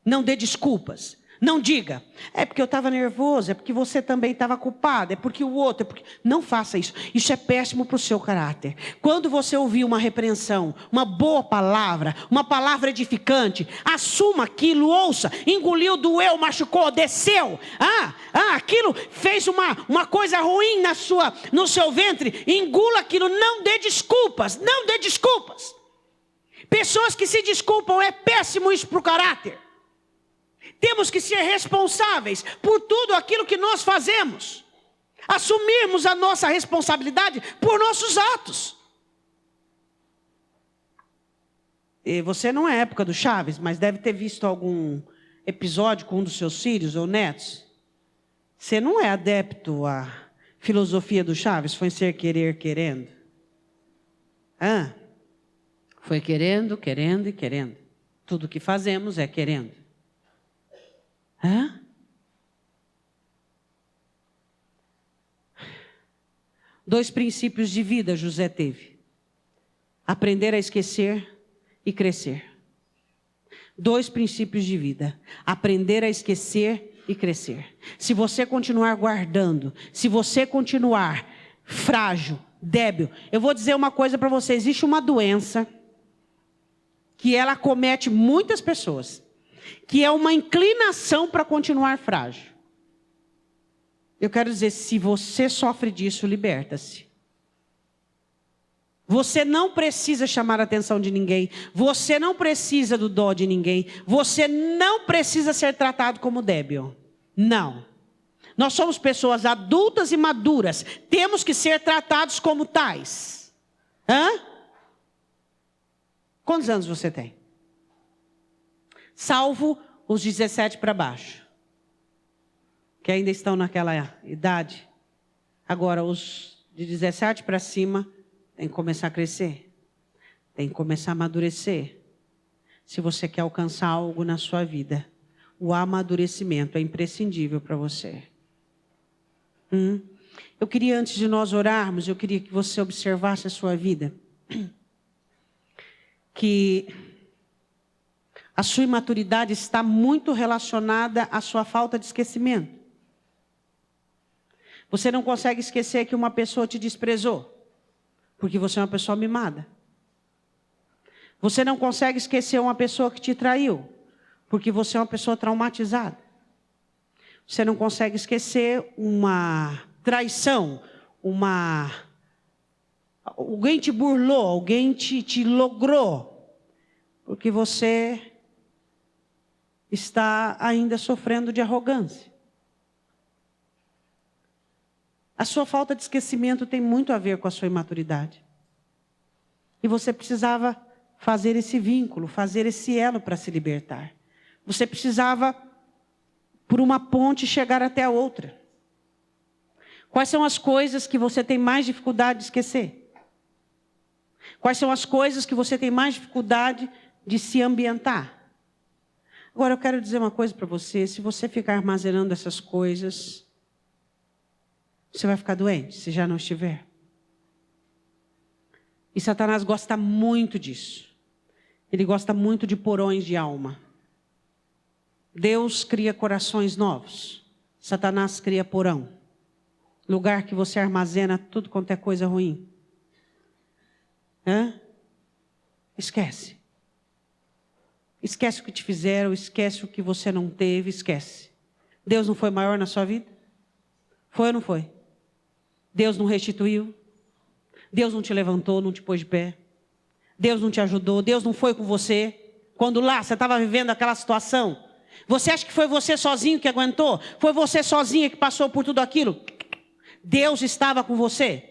Não dê desculpas. Não diga, é porque eu estava nervoso, é porque você também estava culpado, é porque o outro... Não faça isso. Isso é péssimo para o seu caráter. Quando você ouvir uma repreensão, uma boa palavra, uma palavra edificante, assuma aquilo, ouça, engoliu, doeu, machucou, desceu. Aquilo fez uma coisa ruim no seu ventre, engula aquilo, não dê desculpas, não dê desculpas. Pessoas que se desculpam, é péssimo isso para o caráter. Temos que ser responsáveis por tudo aquilo que nós fazemos. Assumirmos a nossa responsabilidade por nossos atos. E você não é época do Chaves, mas deve ter visto algum episódio com um dos seus filhos ou netos. Você não é adepto à filosofia do Chaves, foi ser querer, querendo. Foi querendo, querendo e querendo. Tudo que fazemos é querendo. Dois princípios de vida José teve: aprender a esquecer e crescer. Dois princípios de vida: aprender a esquecer e crescer. Se você continuar guardando, se você continuar frágil, débil, eu vou dizer uma coisa para você: existe uma doença que ela acomete muitas pessoas, que é uma inclinação para continuar frágil. Eu quero dizer, se você sofre disso, liberta-se. Você não precisa chamar a atenção de ninguém. Você não precisa do dó de ninguém. Você não precisa ser tratado como débil. Não. Nós somos pessoas adultas e maduras. Temos que ser tratados como tais. Quantos anos você tem? Salvo os 17 para baixo, que ainda estão naquela idade. Agora, os de 17 para cima, tem que começar a crescer. Tem que começar a amadurecer. Se você quer alcançar algo na sua vida, o amadurecimento é imprescindível para você. Eu queria, antes de nós orarmos, eu queria que você observasse a sua vida. Que a sua imaturidade está muito relacionada à sua falta de esquecimento. Você não consegue esquecer que uma pessoa te desprezou, porque você é uma pessoa mimada. Você não consegue esquecer uma pessoa que te traiu, porque você é uma pessoa traumatizada. Você não consegue esquecer uma traição, alguém te burlou, alguém te logrou, porque você está ainda sofrendo de arrogância. A sua falta de esquecimento tem muito a ver com a sua imaturidade. E você precisava fazer esse vínculo, fazer esse elo para se libertar. Você precisava, por uma ponte, chegar até a outra. Quais são as coisas que você tem mais dificuldade de esquecer? Quais são as coisas que você tem mais dificuldade de se ambientar? Agora eu quero dizer uma coisa para você. Se você ficar armazenando essas coisas, você vai ficar doente, se já não estiver. E Satanás gosta muito disso. Ele gosta muito de porões de alma. Deus cria corações novos. Satanás cria porão. Lugar que você armazena tudo quanto é coisa ruim. Esquece. Esquece o que te fizeram, esquece o que você não teve, esquece. Deus não foi maior na sua vida? Foi ou não foi? Deus não restituiu? Deus não te levantou, não te pôs de pé? Deus não te ajudou? Deus não foi com você? Quando lá você estava vivendo aquela situação? Você acha que foi você sozinho que aguentou? Foi você sozinha que passou por tudo aquilo? Deus estava com você.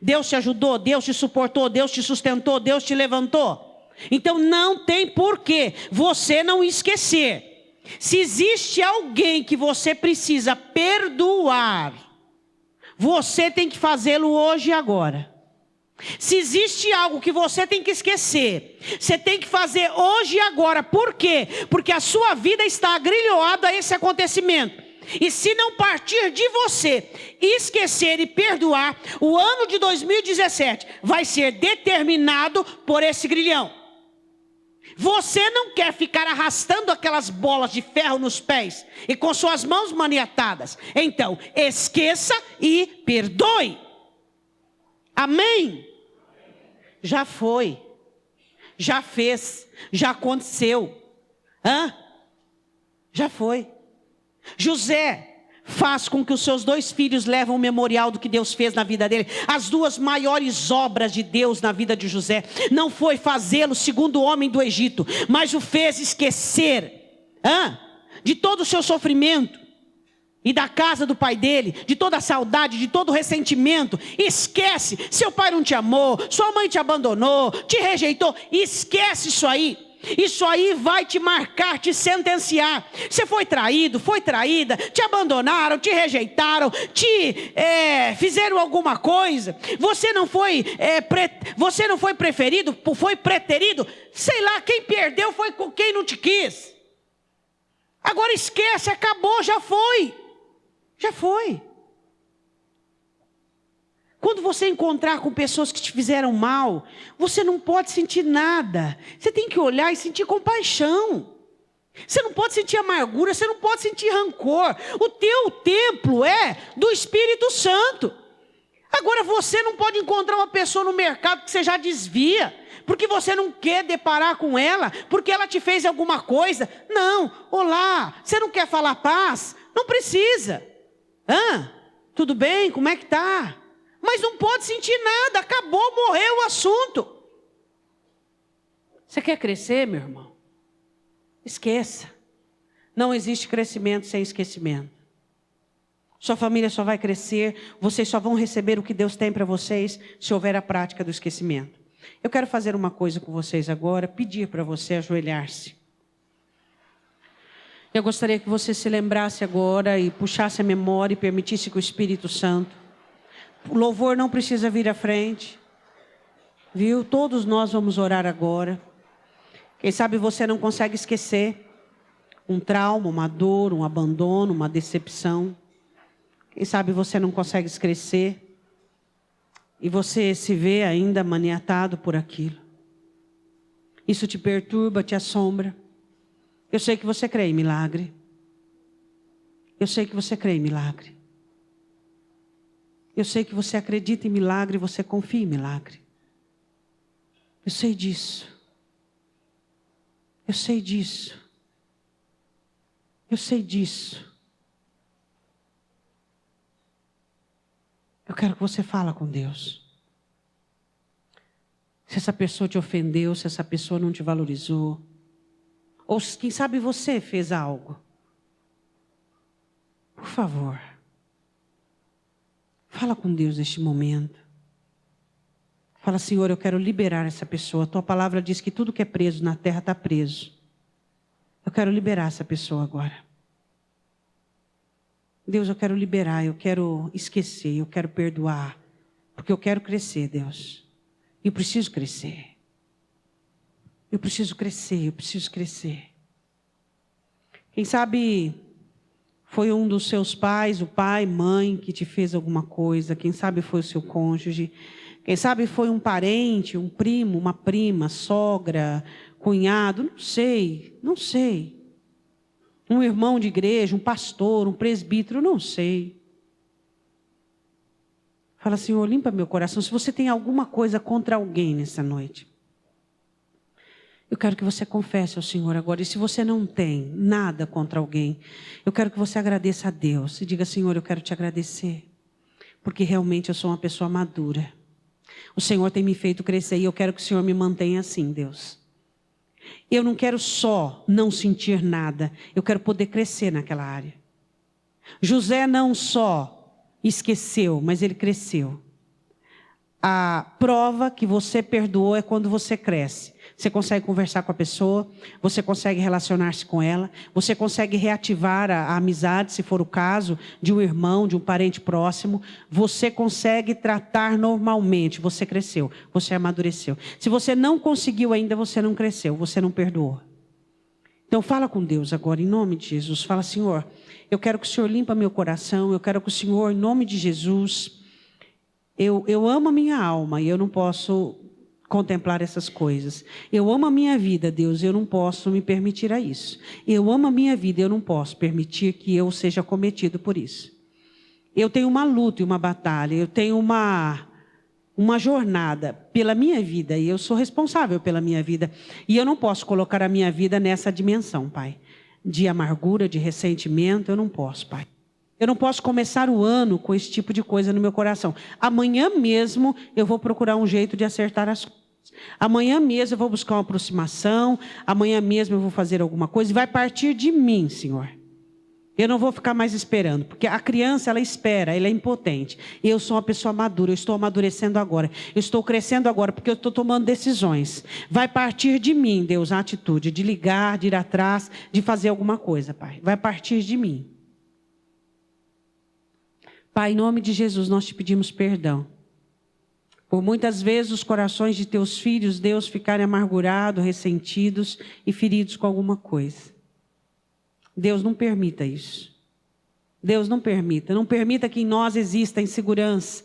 Deus te ajudou, Deus te suportou, Deus te sustentou, Deus te levantou. Então não tem porquê você não esquecer. Se existe alguém que você precisa perdoar, você tem que fazê-lo hoje e agora. Se existe algo que você tem que esquecer, você tem que fazer hoje e agora. Por quê? Porque a sua vida está agrilhoada a esse acontecimento. E se não partir de você esquecer e perdoar, o ano de 2017 vai ser determinado por esse grilhão. Você não quer ficar arrastando aquelas bolas de ferro nos pés e com suas mãos maniatadas. Então, esqueça e perdoe. Amém? Já foi, já fez, já aconteceu. Já foi. José faz com que os seus 2 filhos levem o memorial do que Deus fez na vida dele. As 2 maiores obras de Deus na vida de José não foi fazê-lo segundo o homem do Egito, mas o fez esquecer de todo o seu sofrimento e da casa do pai dele, de toda a saudade, de todo o ressentimento. Esquece, seu pai não te amou, sua mãe te abandonou, te rejeitou. Esquece isso aí. Isso aí vai te marcar, te sentenciar. Você foi traído, foi traída, te abandonaram, te rejeitaram, fizeram alguma coisa. Você não foi preferido, foi preterido. Sei lá, quem perdeu foi com quem não te quis. Agora esquece, acabou, já foi. Já foi. Quando você encontrar com pessoas que te fizeram mal, você não pode sentir nada. Você tem que olhar e sentir compaixão. Você não pode sentir amargura, você não pode sentir rancor. O teu templo é do Espírito Santo. Agora você não pode encontrar uma pessoa no mercado que você já desvia, porque você não quer deparar com ela, porque ela te fez alguma coisa. Não, olá, você não quer falar paz? Não precisa. Tudo bem? Como é que tá? Mas não pode sentir nada, acabou, morreu o assunto. Você quer crescer, meu irmão? Esqueça. Não existe crescimento sem esquecimento. Sua família só vai crescer, vocês só vão receber o que Deus tem para vocês se houver a prática do esquecimento. Eu quero fazer uma coisa com vocês agora, pedir para você ajoelhar-se. Eu gostaria que você se lembrasse agora e puxasse a memória e permitisse que o Espírito Santo... O louvor não precisa vir à frente, viu? Todos nós vamos orar agora. Quem sabe você não consegue esquecer um trauma, uma dor, um abandono, uma decepção. Quem sabe você não consegue esquecer e você se vê ainda maniatado por aquilo. Isso te perturba, te assombra. Eu sei que você crê em milagre. Eu sei que você crê em milagre. Eu sei que você acredita em milagre, você confia em milagre. Eu sei disso. Eu sei disso. Eu sei disso. Eu quero que você fale com Deus. Se essa pessoa te ofendeu, se essa pessoa não te valorizou, ou quem sabe você fez algo. Por favor, fala com Deus neste momento. Fala, Senhor, eu quero liberar essa pessoa. A tua palavra diz que tudo que é preso na terra está preso. Eu quero liberar essa pessoa agora. Deus, eu quero liberar, eu quero esquecer, eu quero perdoar. Porque eu quero crescer, Deus. Eu preciso crescer. Eu preciso crescer, eu preciso crescer. Quem sabe foi um dos seus pais, o pai, mãe, que te fez alguma coisa. Quem sabe foi o seu cônjuge. Quem sabe foi um parente, um primo, uma prima, sogra, cunhado, não sei, não sei. Um irmão de igreja, um pastor, um presbítero, não sei. Fala, Senhor, limpa meu coração. Se você tem alguma coisa contra alguém nessa noite, eu quero que você confesse ao Senhor agora. E se você não tem nada contra alguém, eu quero que você agradeça a Deus. E diga, Senhor, eu quero te agradecer. Porque realmente eu sou uma pessoa madura. O Senhor tem me feito crescer e eu quero que o Senhor me mantenha assim, Deus. Eu não quero só não sentir nada. Eu quero poder crescer naquela área. José não só esqueceu, mas ele cresceu. A prova que você perdoou é quando você cresce. Você consegue conversar com a pessoa, você consegue relacionar-se com ela, você consegue reativar a amizade, se for o caso, de um irmão, de um parente próximo. Você consegue tratar normalmente, você cresceu, você amadureceu. Se você não conseguiu ainda, você não cresceu, você não perdoou. Então fala com Deus agora, em nome de Jesus. Fala, Senhor, eu quero que o Senhor limpa meu coração, eu quero que o Senhor, em nome de Jesus... Eu amo a minha alma e eu não posso contemplar essas coisas. Eu amo a minha vida, Deus, eu não posso me permitir a isso. Eu amo a minha vida, eu não posso permitir que eu seja cometido por isso. Eu tenho uma luta e uma batalha, eu tenho uma jornada pela minha vida e eu sou responsável pela minha vida. E eu não posso colocar a minha vida nessa dimensão, Pai, de amargura, de ressentimento, eu não posso, Pai. Eu não posso começar o ano com esse tipo de coisa no meu coração. Amanhã mesmo eu vou procurar um jeito de acertar as coisas. Amanhã mesmo eu vou buscar uma aproximação. Amanhã mesmo eu vou fazer alguma coisa. E vai partir de mim, Senhor. Eu não vou ficar mais esperando. Porque a criança, ela espera, ela é impotente. Eu sou uma pessoa madura, eu estou amadurecendo agora. Eu estou crescendo agora porque eu estou tomando decisões. Vai partir de mim, Deus, a atitude de ligar, de ir atrás, de fazer alguma coisa, Pai. Vai partir de mim. Pai, em nome de Jesus, nós te pedimos perdão. Por muitas vezes os corações de teus filhos, Deus, ficarem amargurados, ressentidos e feridos com alguma coisa. Deus, não permita isso. Deus, não permita. Não permita que em nós exista insegurança.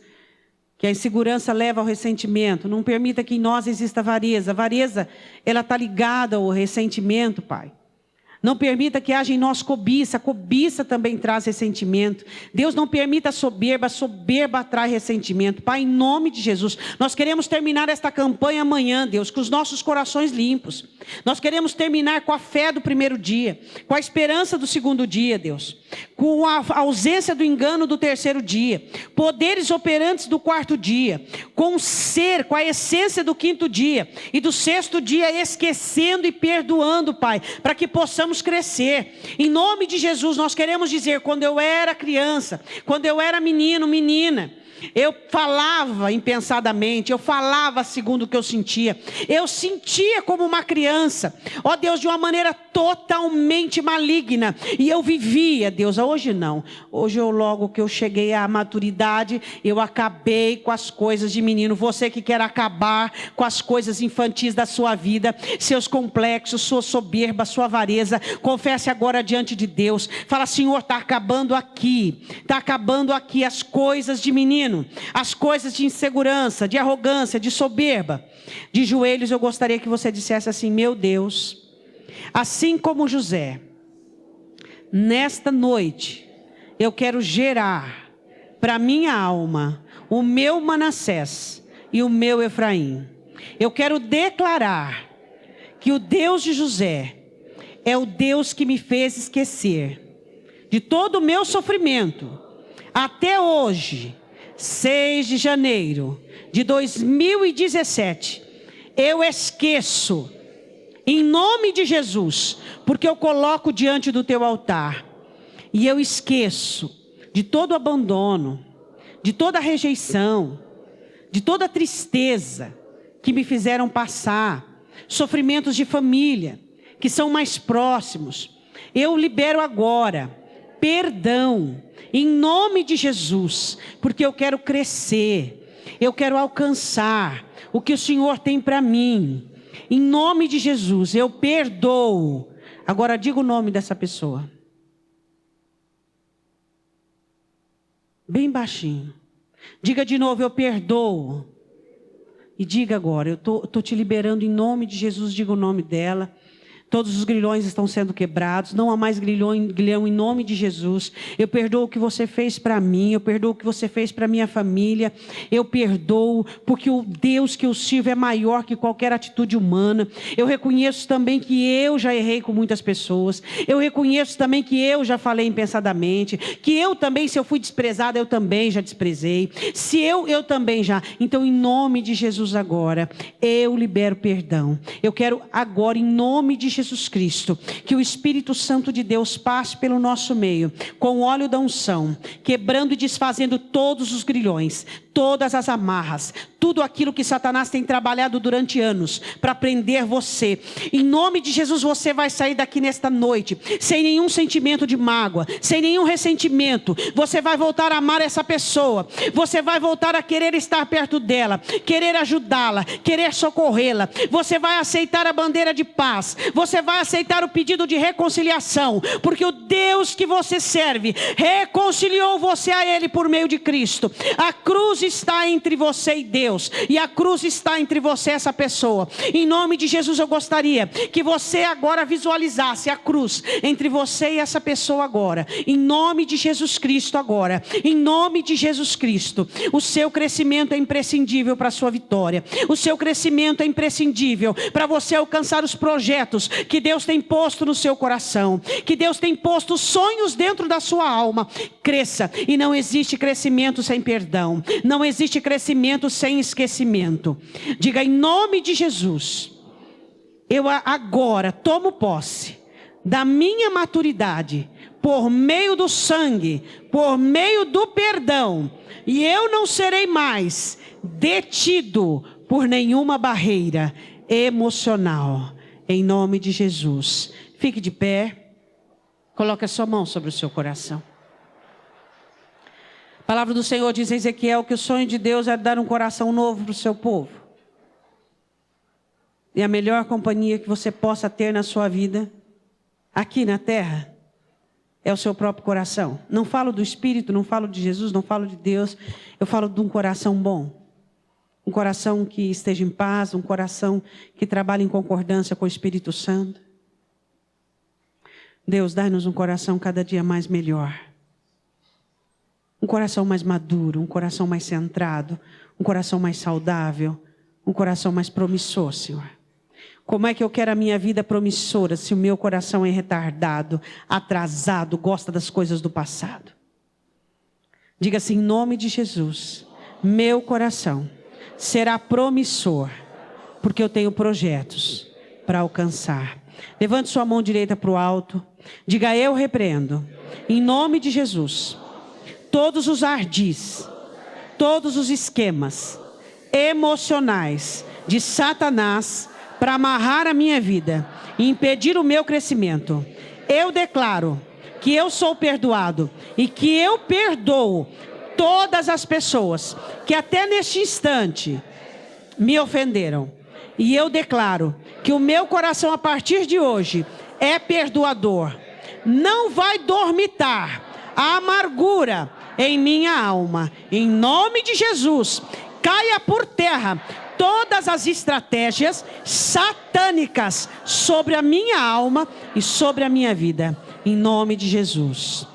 Que a insegurança leva ao ressentimento. Não permita que em nós exista avareza. A avareza, ela está ligada ao ressentimento, Pai. Não permita que haja em nós cobiça. Cobiça também traz ressentimento. Deus não permita soberba. Soberba traz ressentimento. Pai, em nome de Jesus, nós queremos terminar esta campanha amanhã, Deus, com os nossos corações limpos. Nós queremos terminar com a fé do primeiro dia, com a esperança do segundo dia, Deus, com a ausência do engano do terceiro dia, poderes operantes do quarto dia, com o ser, com a essência do quinto dia e do sexto dia, esquecendo e perdoando, Pai, para que possamos crescer. Em nome de Jesus, nós queremos dizer, quando eu era criança, quando eu era menino, menina, eu falava impensadamente, eu falava segundo o que eu sentia como uma criança, ó Deus, de uma maneira totalmente maligna, e eu vivia, Deus, hoje não, hoje logo que eu cheguei à maturidade, eu acabei com as coisas de menino. Você que quer acabar com as coisas infantis da sua vida, seus complexos, sua soberba, sua avareza, confesse agora diante de Deus, fala, Senhor, está acabando aqui as coisas de menino, as coisas de insegurança, de arrogância, de soberba. De joelhos eu gostaria que você dissesse assim, meu Deus, assim como José, nesta noite eu quero gerar para minha alma o meu Manassés e o meu Efraim. Eu quero declarar que o Deus de José é o Deus que me fez esquecer de todo o meu sofrimento até hoje, 6 de janeiro de 2017, eu esqueço, em nome de Jesus, porque eu coloco diante do teu altar, e eu esqueço de todo abandono, de toda rejeição, de toda tristeza que me fizeram passar, sofrimentos de família, que são mais próximos. Eu libero agora perdão, em nome de Jesus, porque eu quero crescer, eu quero alcançar o que o Senhor tem para mim. Em nome de Jesus, eu perdoo. Agora diga o nome dessa pessoa. Bem baixinho. Diga de novo, eu perdoo. E diga agora, eu estou te liberando em nome de Jesus, diga o nome dela. Todos os grilhões estão sendo quebrados. Não há mais grilhão em nome de Jesus. Eu perdoo o que você fez para mim. Eu perdoo o que você fez para minha família. Eu perdoo porque o Deus que eu sirvo é maior que qualquer atitude humana. Eu reconheço também que eu já errei com muitas pessoas. Eu reconheço também que eu já falei impensadamente. Que eu também, se eu fui desprezada, eu também já desprezei. Se eu também já. Então, em nome de Jesus agora, eu libero perdão. Eu quero agora, em nome de Jesus Cristo, que o Espírito Santo de Deus passe pelo nosso meio, com o óleo da unção, quebrando e desfazendo todos os grilhões, todas as amarras, tudo aquilo que Satanás tem trabalhado durante anos, para prender você. Em nome de Jesus, você vai sair daqui nesta noite, sem nenhum sentimento de mágoa, sem nenhum ressentimento. Você vai voltar a amar essa pessoa, você vai voltar a querer estar perto dela, querer ajudá-la, querer socorrê-la. Você vai aceitar a bandeira de paz, você vai aceitar o pedido de reconciliação, porque o Deus que você serve reconciliou você a Ele por meio de Cristo. A cruz está entre você e Deus, e a cruz está entre você e essa pessoa. Em nome de Jesus, eu gostaria que você agora visualizasse a cruz entre você e essa pessoa agora. Em nome de Jesus Cristo agora. Em nome de Jesus Cristo. O seu crescimento é imprescindível para a sua vitória. O seu crescimento é imprescindível para você alcançar os projetos que Deus tem posto no seu coração, que Deus tem posto sonhos dentro da sua alma. Cresça, e não existe crescimento sem perdão, não existe crescimento sem esquecimento. Diga, em nome de Jesus, eu agora tomo posse da minha maturidade, por meio do sangue, por meio do perdão, e eu não serei mais detido por nenhuma barreira emocional. Em nome de Jesus. Fique de pé. Coloque a sua mão sobre o seu coração. A palavra do Senhor diz em Ezequiel que o sonho de Deus é dar um coração novo para o seu povo. E a melhor companhia que você possa ter na sua vida, aqui na terra, é o seu próprio coração. Não falo do Espírito, não falo de Jesus, não falo de Deus. Eu falo de um coração bom. Um coração que esteja em paz, um coração que trabalhe em concordância com o Espírito Santo. Deus, dai-nos um coração cada dia mais melhor. Um coração mais maduro, um coração mais centrado, um coração mais saudável, um coração mais promissor, Senhor. Como é que eu quero a minha vida promissora se o meu coração é retardado, atrasado, gosta das coisas do passado? Diga assim, em nome de Jesus, meu coração será promissor, porque eu tenho projetos para alcançar. Levante sua mão direita para o alto, diga, eu repreendo, em nome de Jesus, todos os ardis, todos os esquemas emocionais de Satanás para amarrar a minha vida e impedir o meu crescimento. Eu declaro que eu sou perdoado e que eu perdoo todas as pessoas que até neste instante me ofenderam. E eu declaro que o meu coração a partir de hoje é perdoador. Não vai dormitar a amargura em minha alma. Em nome de Jesus, caia por terra todas as estratégias satânicas sobre a minha alma e sobre a minha vida. Em nome de Jesus.